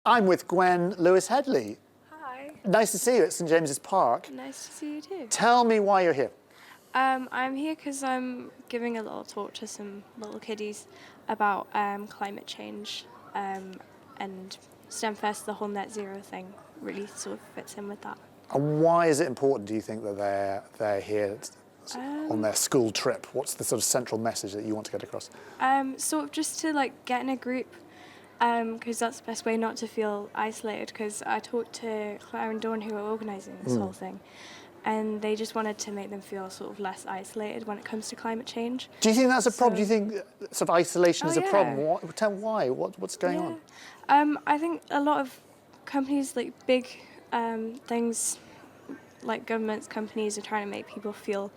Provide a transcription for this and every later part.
I'm with Gwen Lewis-Hedley. Hi. Nice to see you at St James's Park. Nice to see you too. Tell me why you're here. I'm here because I'm giving a little talk to some little kiddies about climate change and STEMFest, the whole Net Zero thing, really sort of fits in with that. And why is it important, do you think, that they're here on their school trip? What's the sort of central message that you want to get across? Sort of just to like get in a group, because that's the best way not to feel isolated. Because I talked to Claire and Dawn, who are organising this whole thing, and they just wanted to make them feel sort of less isolated when it comes to climate change. Do you think that's a problem? Do you think sort of isolation is a problem? Tell why. What's going on? I think a lot of companies, like big things, like governments, companies, are trying to make people feel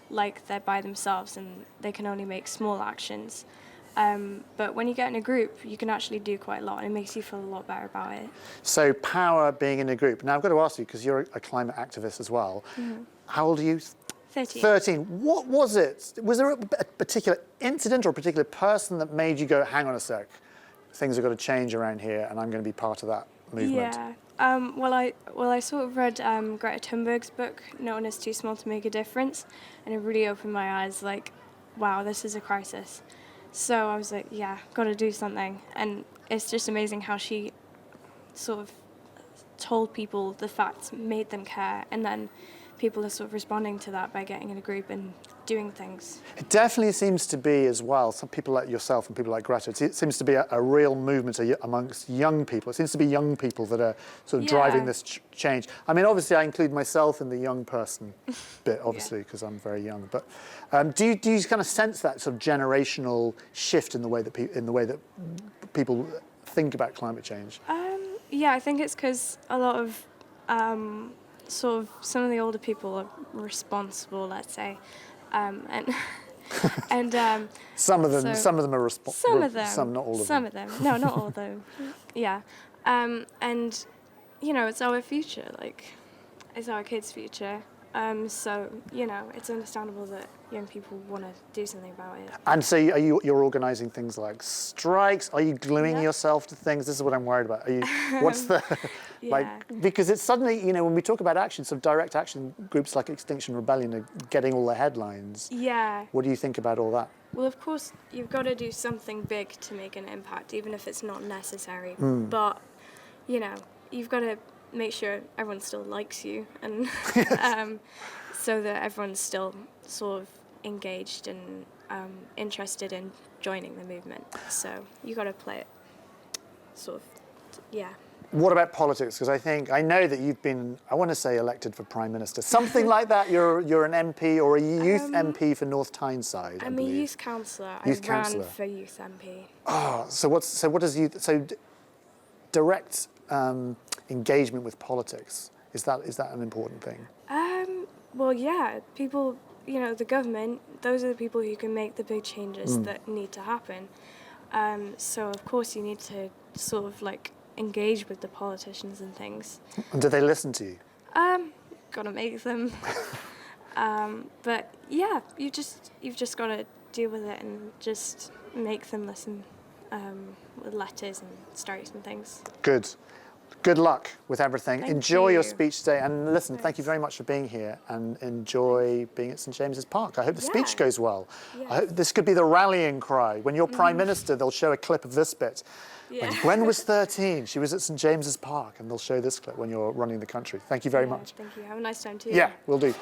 like they're by themselves and they can only make small actions. But when you get in a group, you can actually do quite a lot, and it makes you feel a lot better about it. So power being in a group. Now I've got to ask you, because you're a climate activist as well. How old are you? 13. 13. What was it? Was there a particular incident or a particular person that made you go, hang on a sec, things have got to change around here and I'm going to be part of that movement? Yeah. Well, I sort of read Greta Thunberg's book, known as Too Small to Make a Difference, and it really opened my eyes, like, wow, this is a crisis. So I was like, yeah, got to do something. And it's just amazing how she sort of told people the facts, made them care, and then people are sort of responding to that by getting in a group and doing things. It definitely seems to be as well, some people like yourself and people like Greta, it seems to be a real movement amongst young people. It seems to be young people that are sort of driving this change. I mean, obviously I include myself in the young person bit, obviously, because I'm very young. But do you kind of sense that sort of generational shift in the way that people think about climate change? Yeah, I think it's because a lot of sort of some of the older people are responsible, let's say, and some of them are responsible. Some of them, some not all of them. Some of them, no, not all of them. Yeah, and you know, it's our future, like it's our kids' future. So you know, it's understandable that young people want to do something about it. And so you're organising things like strikes? Are you gluing yourself to things? This is what I'm worried about. Are you? What's the because it's suddenly, you know, when we talk about action, sort of direct action, groups like Extinction Rebellion are getting all the headlines. Yeah. What do you think about all that? Well, of course, you've got to do something big to make an impact, even if it's not necessary. But you know, you've got to make sure everyone still likes you, and so that everyone's still sort of engaged and interested in joining the movement. So you got to play it sort of, yeah. What about politics? Because I know that you've been, I want to say, elected for Prime Minister, something like that. You're an MP or a youth MP for North Tyneside. I'm a youth councillor. I ran for youth MP. Oh, what does youth? So direct engagement with politics, is that an important thing? Well, yeah, people, you know, the government, those are the people who can make the big changes that need to happen. So of course you need to sort of like engage with the politicians and things. And do they listen to you? Gotta make them. But yeah, you've just got to deal with it and just make them listen with letters and stories and things. Good luck with everything. Enjoy your speech today. And listen, thank you very much for being here, and enjoy being at St James's Park. I hope the speech goes well. Yeah. I hope this could be the rallying cry. When you're Prime Minister, they'll show a clip of this bit. Yeah. When Gwen was 13, she was at St James's Park, and they'll show this clip when you're running the country. Thank you very much. Thank you. Have a nice time too. Yeah, we'll do.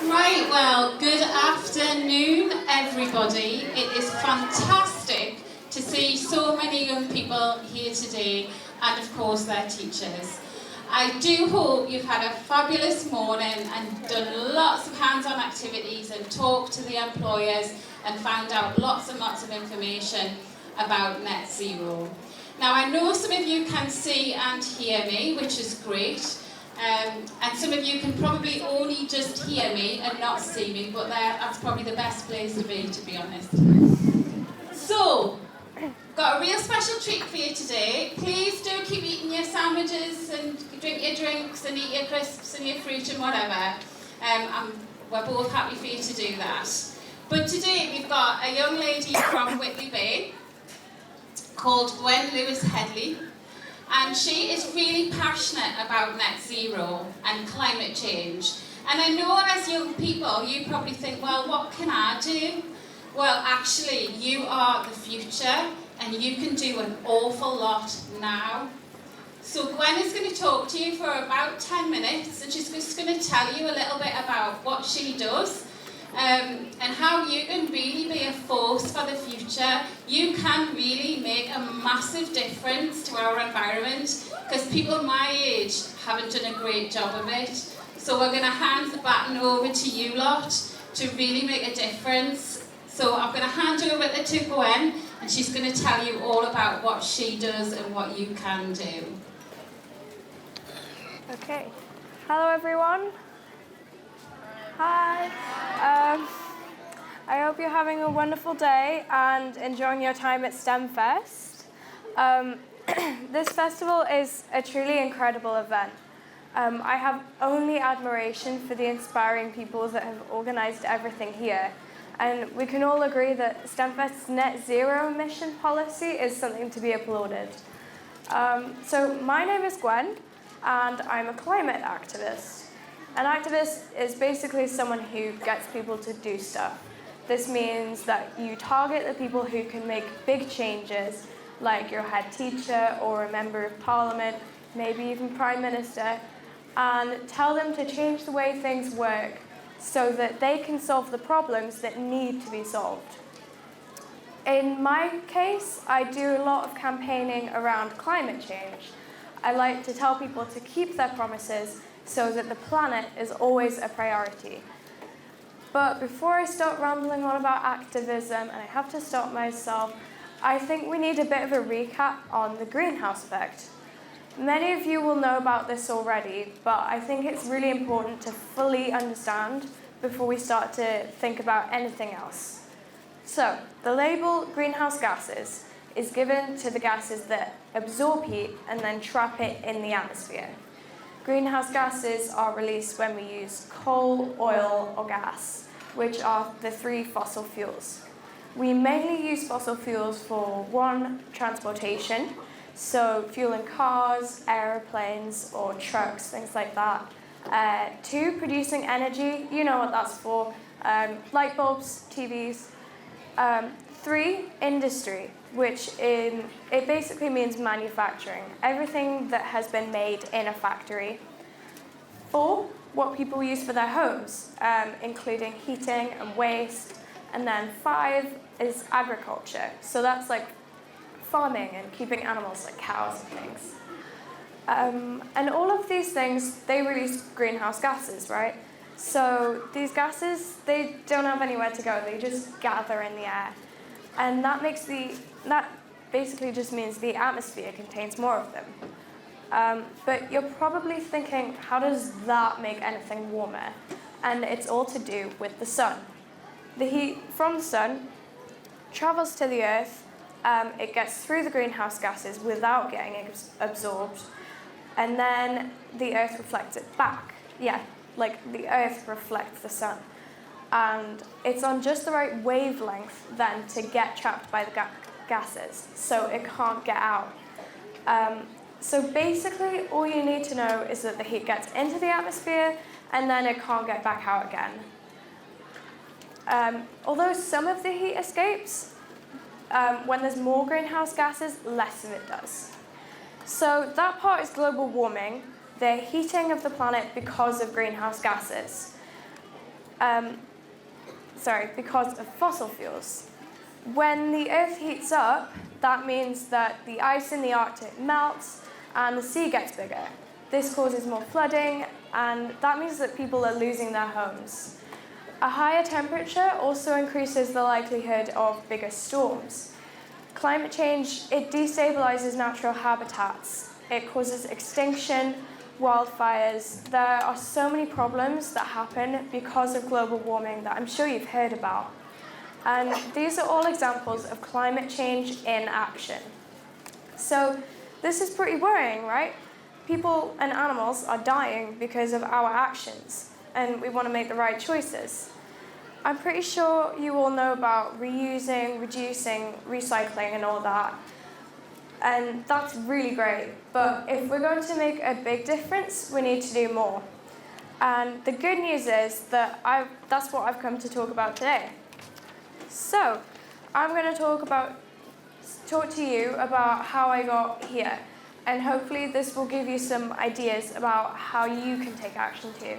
Right, well, good afternoon, everybody. It is fantastic to see so many young people here today, and of course their teachers. I do hope you've had a fabulous morning and done lots of hands-on activities and talked to the employers and found out lots and lots of information about Net Zero. Now, I know some of you can see and hear me, which is great, and some of you can probably only just hear me and not see me, but that's probably the best place to be honest. So, got a real special treat for you today. Please do keep eating your sandwiches and drink your drinks and eat your crisps and your fruit and whatever. We're both happy for you to do that. But today we've got a young lady from Whitley Bay called Gwen Lewis-Hedley, and she is really passionate about net zero and climate change. And I know as young people, you probably think, well, what can I do? Well, actually, you are the future, and you can do an awful lot now. So Gwen is going to talk to you for about 10 minutes, and she's just going to tell you a little bit about what she does, and how you can really be a force for the future. You can really make a massive difference to our environment, because people my age haven't done a great job of it. So we're going to hand the baton over to you lot to really make a difference. So I'm going to hand over to Gwen, and she's going to tell you all about what she does and what you can do. Okay. Hello, everyone. Hi. I hope you're having a wonderful day and enjoying your time at STEMFest. This festival is a truly incredible event. I have only admiration for the inspiring people that have organised everything here. And we can all agree that STEMFest's Net Zero emission policy is something to be applauded. So my name is Gwen, and I'm a climate activist. An activist is basically someone who gets people to do stuff. This means that you target the people who can make big changes, like your head teacher or a member of parliament, maybe even prime minister, and tell them to change the way things work so that they can solve the problems that need to be solved. In my case, I do a lot of campaigning around climate change. I like to tell people to keep their promises so that the planet is always a priority. But before I start rambling on about activism, and I have to stop myself, I think we need a bit of a recap on the greenhouse effect. Many of you will know about this already, but I think it's really important to fully understand before we start to think about anything else. So, the label greenhouse gases is given to the gases that absorb heat and then trap it in the atmosphere. Greenhouse gases are released when we use coal, oil, or gas, which are the three fossil fuels. We mainly use fossil fuels for one, transportation, so fueling cars, aeroplanes, or trucks, things like that. Two, producing energy, you know what that's for, light bulbs, TVs. Three, industry, which it basically means manufacturing, everything that has been made in a factory. Four, what people use for their homes, including heating and waste. And then five is agriculture, so that's like farming and keeping animals like cows and things. And all of these things, they release greenhouse gases, right? So these gases, they don't have anywhere to go, they just gather in the air. And that basically just means the atmosphere contains more of them. But you're probably thinking, how does that make anything warmer? And it's all to do with the sun. The heat from the sun travels to the earth, it gets through the greenhouse gases without getting absorbed, and then the earth reflects it back. Yeah, like the earth reflects the sun. And it's on just the right wavelength then to get trapped by the gases, so it can't get out. So basically, all you need to know is that the heat gets into the atmosphere and then it can't get back out again. Although some of the heat escapes, when there's more greenhouse gases, less of it does. So that part is global warming, the heating of the planet because of greenhouse gases. Because of fossil fuels. When the Earth heats up, that means that the ice in the Arctic melts and the sea gets bigger. This causes more flooding, and that means that people are losing their homes. A higher temperature also increases the likelihood of bigger storms. Climate change, it destabilizes natural habitats. It causes extinction, wildfires. There are so many problems that happen because of global warming that I'm sure you've heard about. And these are all examples of climate change in action. So this is pretty worrying, right? People and animals are dying because of our actions, and we want to make the right choices. I'm pretty sure you all know about reusing, reducing, recycling, and all that. And that's really great. But if we're going to make a big difference, we need to do more. And the good news is that that's what I've come to talk about today. So I'm going to talk to you about how I got here. And hopefully this will give you some ideas about how you can take action too.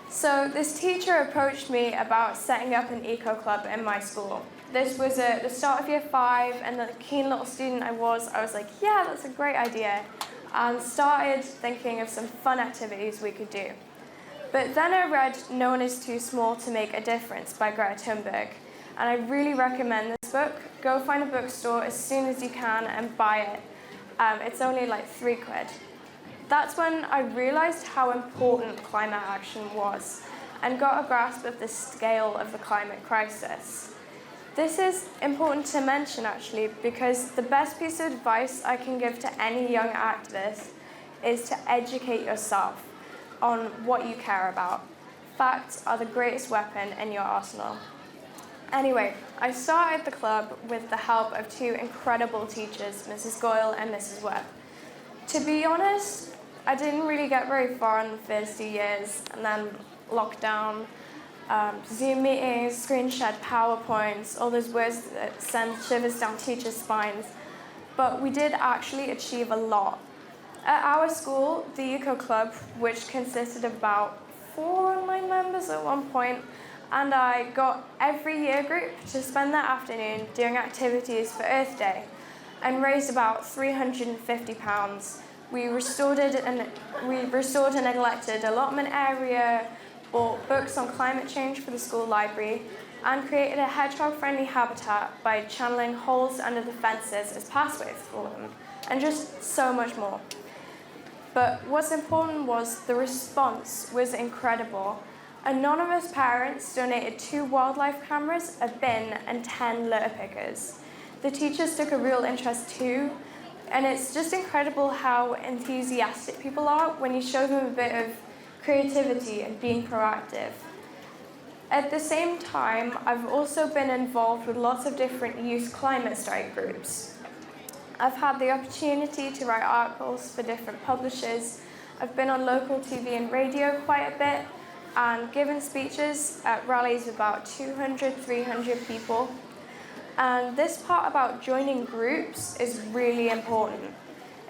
So this teacher approached me about setting up an eco club in my school. This was at the start of year 5, and the keen little student I was like, yeah, that's a great idea, and started thinking of some fun activities we could do. But then I read No One Is Too Small to Make a Difference by Greta Thunberg, and I really recommend this book. Go find a bookstore as soon as you can and buy it. It's only like £3. That's when I realised how important climate action was and got a grasp of the scale of the climate crisis. This is important to mention actually, because the best piece of advice I can give to any young activist is to educate yourself on what you care about. Facts are the greatest weapon in your arsenal. Anyway, I started the club with the help of 2 incredible teachers, Mrs. Goyle and Mrs. Webb. To be honest, I didn't really get very far in the first 2 years, and then lockdown, Zoom meetings, screen shared PowerPoints, all those words that send shivers down teachers' spines. But we did actually achieve a lot. At our school, the Eco Club, which consisted of about 4 online members at one point, and I got every year group to spend that afternoon doing activities for Earth Day and raised about £350. We restored a neglected allotment area, bought books on climate change for the school library, and created a hedgehog-friendly habitat by channeling holes under the fences as pathways for them, and just so much more. But what's important was the response was incredible. Anonymous parents donated 2 wildlife cameras, a bin, and 10 litter pickers. The teachers took a real interest too, and it's just incredible how enthusiastic people are when you show them a bit of creativity and being proactive. At the same time, I've also been involved with lots of different youth climate strike groups. I've had the opportunity to write articles for different publishers. I've been on local TV and radio quite a bit, and given speeches at rallies of about 200, 300 people. And this part about joining groups is really important.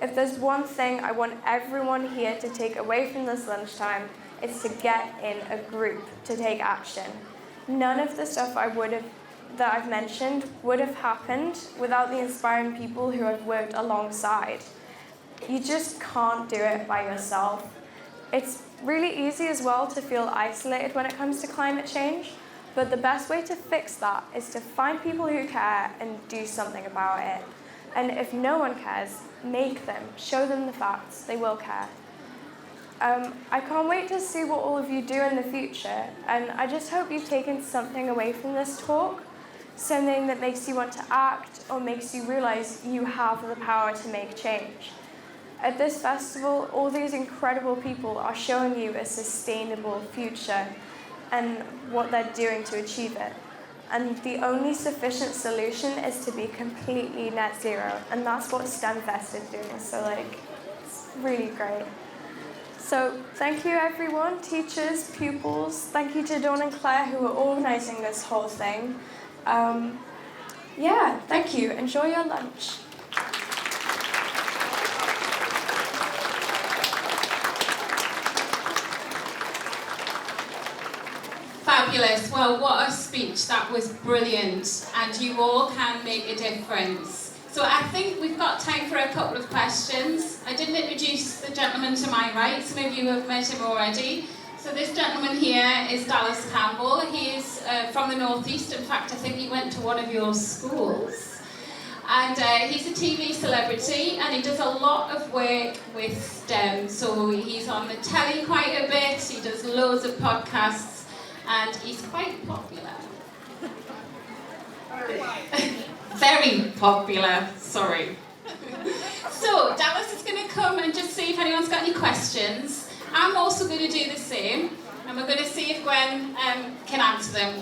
If there's one thing I want everyone here to take away from this lunchtime, it's to get in a group to take action. None of the stuff that I've mentioned would have happened without the inspiring people who I've worked alongside. You just can't do it by yourself. It's really easy as well to feel isolated when it comes to climate change, but the best way to fix that is to find people who care and do something about it. And if no one cares, make them, show them the facts, they will care. I can't wait to see what all of you do in the future, and I just hope you've taken something away from this talk, something that makes you want to act or makes you realise you have the power to make change. At this festival, all these incredible people are showing you a sustainable future and what they're doing to achieve it. And the only sufficient solution is to be completely net zero, and that's what STEMFest is doing, so it's really great. So thank you everyone, teachers, pupils, thank you to Dawn and Claire who are organising this whole thing. Thank you, enjoy your lunch. Fabulous. Well, what a speech. That was brilliant. And you all can make a difference. So I think we've got time for a couple of questions. I didn't introduce the gentleman to my right. Some of you have met him already. So this gentleman here is Dallas Campbell. He is from the Northeast. In fact, I think he went to one of your schools. And he's a TV celebrity, and he does a lot of work with STEM. So he's on the telly quite a bit. He does loads of podcasts. And he's quite popular. Very popular, sorry. So, Dallas is going to come and just see if anyone's got any questions. I'm also going to do the same, and we're going to see if Gwen can answer them.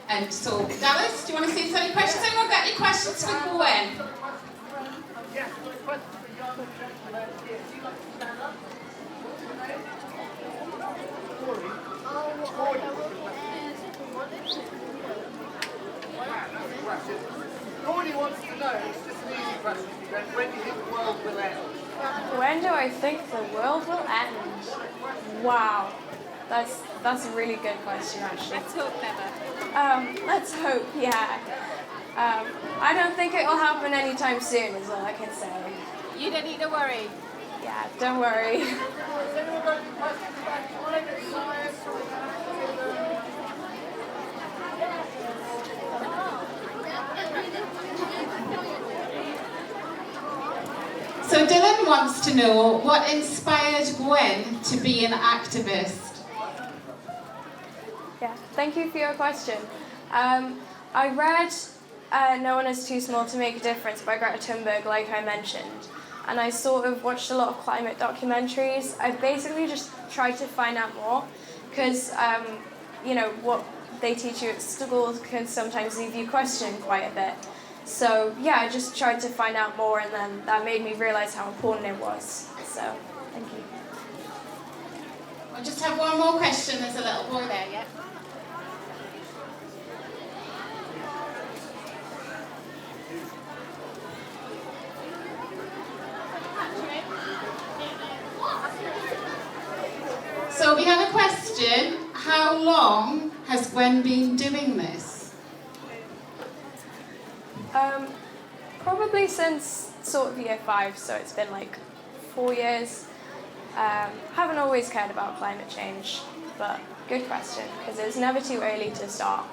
And so, Dallas, do you want to see if there's any questions? Anyone got any questions for Gwen? Yes, question for young gentlemen here. Do you like to stand up? What's your name? Cordy wants to know, it's just an easy question, when do you think the world will end? When do I think the world will end? Wow, that's a really good question, actually. Let's hope never. Let's hope, yeah. I don't think it will happen anytime soon, is all I can say. You don't need to worry. Yeah, don't worry. Has anyone got any questions about climate science or So Dylan wants to know what inspired Gwen to be an activist. Yeah, thank you for your question. I read No One Is Too Small to Make a Difference by Greta Thunberg, like I mentioned, and I sort of watched a lot of climate documentaries. I basically just tried to find out more, because what they teach you at schools can sometimes leave you questioning quite a bit. So yeah, I just tried to find out more, and then that made me realise how important it was. So, thank you. We'll just have one more question. There's a little boy there, yeah? So we have a question. How long has Gwen been doing this? Probably since sort of year 5, so it's been like 4 years. Haven't always cared about climate change, but good question, because it's never too early to start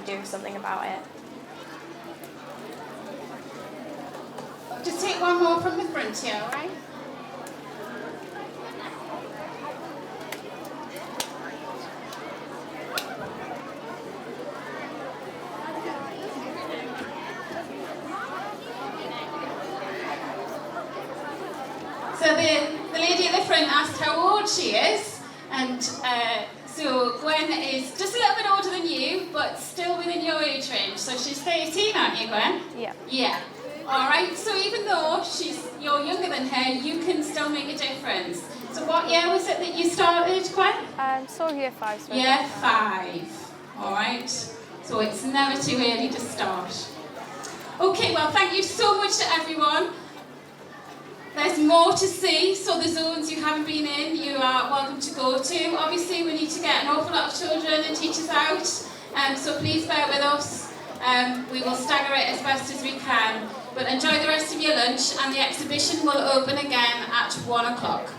doing something about it. Just take one more from the front here, all right? So the lady at the front asked how old she is, and so Gwen is just a little bit older than you, but still within your age range. So she's 13, aren't you, Gwen? Yeah. Yeah. All right. So even though you're younger than her, you can still make a difference. So what year was it that you started, Gwen? So year 5. So Year 5. All right. So it's never too early to start. Okay. Well, thank you so much to everyone. There's more to see, so the zones you haven't been in, you are welcome to go to. Obviously, we need to get an awful lot of children and teachers out, so please bear with us. We will stagger it as best as we can. But enjoy the rest of your lunch, and the exhibition will open again at 1 o'clock.